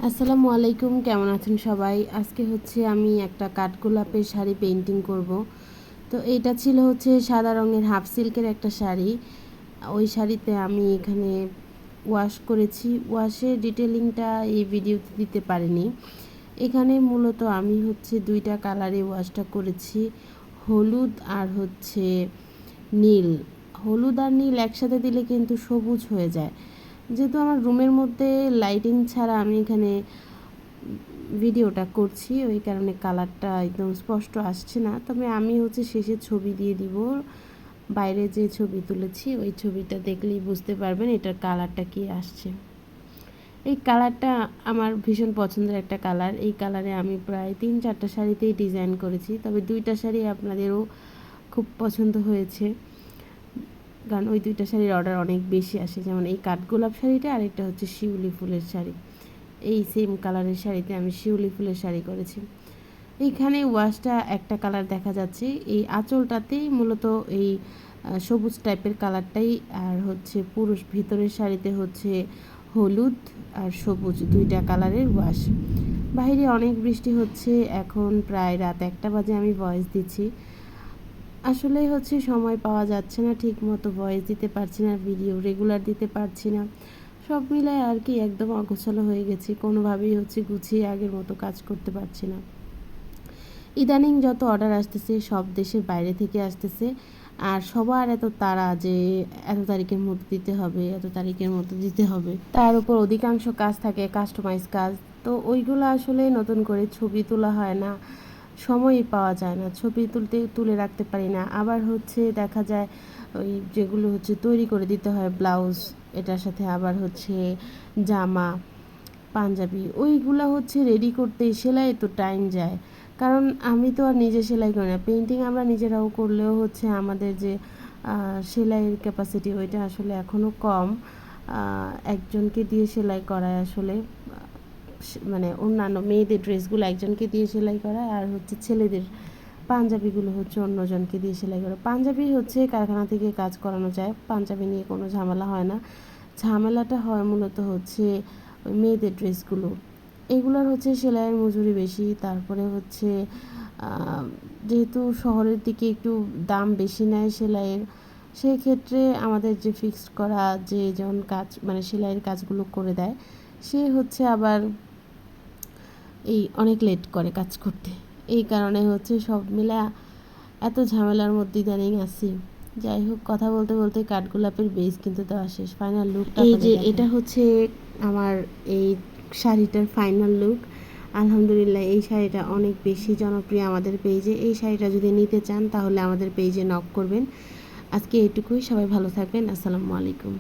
আসসালামু আলাইকুম, কেমন আছেন সবাই? আজকে হচ্ছে আমি একটা কাঠগোলাপের শাড়ি পেইন্টিং করব। তো এটা ছিল হচ্ছে সাদা রঙের হাফ সিল্কের একটা শাড়ি। ওই শাড়িতে আমি এখানে ওয়াশ করেছি। ওয়াশের ডিটেলিংটা এই ভিডিওতে দিতে পারিনি। এখানে মূলত আমি হচ্ছে দুইটা কালারে ওয়াশটা করেছি, হলুদ আর হচ্ছে নীল। হলুদ আর নীল একসাথে দিলে কিন্তু সবুজ হয়ে যায়। যেহেতু আমার রুমের মধ্যে লাইটিং ছাড়া আমি এখানে ভিডিওটা করছি, ওই কারণে কালারটা একদম স্পষ্ট আসছে না। তবে আমি হচ্ছে শেষে ছবি দিয়ে দিব। বাইরে যে ছবি তুলেছি ওই ছবিটা দেখলেই বুঝতে পারবেন এটার কালারটা কি আসছে। এই কালারটা আমার ভীষণ পছন্দের একটা কালার। এই কালারে আমি প্রায় 3-4টা শাড়িতেই ডিজাইন করেছি, তবে 2টা শাড়ি আপনাদেরও খুব পছন্দ হয়েছে, কারণ ওই 2টা শাড়ির অর্ডার অনেক বেশি আসে। যেমন এই কাঠগোলাপ শাড়িটা আর একটা হচ্ছে শিউলি ফুলের শাড়ি। এই সেম কালারের শাড়িতে আমি শিউলি ফুলের শাড়ি করেছি। এইখানে ওয়াশটা একটা কালার দেখা যাচ্ছে, এই আঁচলটাতেই মূলত এই সবুজ টাইপের কালারটাই, আর হচ্ছে পুরো ভিতরের শাড়িতে হচ্ছে হলুদ আর সবুজ 2টা কালারের ওয়াশ। বাইরে অনেক বৃষ্টি হচ্ছে, এখন প্রায় রাত 1টা বাজে আমি ভয়েস দিচ্ছি। আসলে হচ্ছে সময় পাওয়া যাচ্ছে না, ঠিক মতো ভয়েস দিতে পারছি না, ভিডিও রেগুলার দিতে পারছি না। সব মিলায় আর কি একদম অগোছালো হয়ে গেছি, কোনোভাবেই হচ্ছে গুছিয়ে আগের মতো কাজ করতে পারছি না। ইদানিং যত অর্ডার আসতেছে সব দেশের বাইরে থেকে আসতেছে, আর সবার এত তাড়া যে এত তারিখের মধ্যে দিতে হবে, এত তারিখের মধ্যে দিতে হবে। তার উপর অধিকাংশ কাজ থাকে কাস্টমাইজ কাজ, তো ওইগুলো আসলে নতুন করে ছবি তোলা হয় না, সময়ই পাওয়া যায় না, ছবি তুলে রাখতে পারি না। আবার হচ্ছে দেখা যায় ওই যেগুলো হচ্ছে তৈরি করে দিতে হয় ব্লাউজ, এটার সাথে আবার হচ্ছে জামা পাঞ্জাবি, ওইগুলো হচ্ছে রেডি করতে সেলাই তো টাইম যায়। কারণ আমি তো আর নিজে সেলাই করি না, পেন্টিং আমরা নিজেরাও করলেও হচ্ছে আমাদের যে সেলাইয়ের ক্যাপাসিটি ওইটা আসলে এখনও কম। একজনকে দিয়ে সেলাই করায় আসলে, মানে অন্যান্য মেয়েদের ড্রেসগুলো একজনকে দিয়ে সেলাই করায়, আর হচ্ছে ছেলেদের পাঞ্জাবিগুলো হচ্ছে অন্যজনকে দিয়ে সেলাই করা। পাঞ্জাবি হচ্ছে কারখানা থেকে কাজ করানো যায়, পাঞ্জাবি নিয়ে কোনো ঝামেলা হয় না। ঝামেলাটা হয় মূলত হচ্ছে ওই মেয়েদের ড্রেসগুলো, এগুলোর হচ্ছে সেলাইয়ের মজুরি বেশি। তারপরে হচ্ছে যেহেতু শহরের দিকে একটু দাম বেশি নেয় সেলাইয়ের, সেই ক্ষেত্রে আমাদের যে ফিক্সড করা যে যেমন কাজ, মানে সেলাইয়ের কাজগুলো করে দেয়, সে হচ্ছে আবার এই অনেক লেট করে কাজ করতে। এই কারণে হচ্ছে সব মিলা এত ঝামেলার মধ্যে ইদানিং আছি। যাই হোক, কথা বলতে বলতে কাঠগোলাপের বেস কিন্তু দেওয়া শেষ, ফাইনাল লুকটা এই যে এটা হচ্ছে আমার এই শাড়িটার ফাইনাল লুক। আলহামদুলিল্লাহ, এই শাড়িটা অনেক বেশি জনপ্রিয় আমাদের পেজে। এই শাড়িটা যদি নিতে চান তাহলে আমাদের পেজে নক করবেন। আজকে এইটুকুই, সবাই ভালো থাকবেন। আসসালামু আলাইকুম।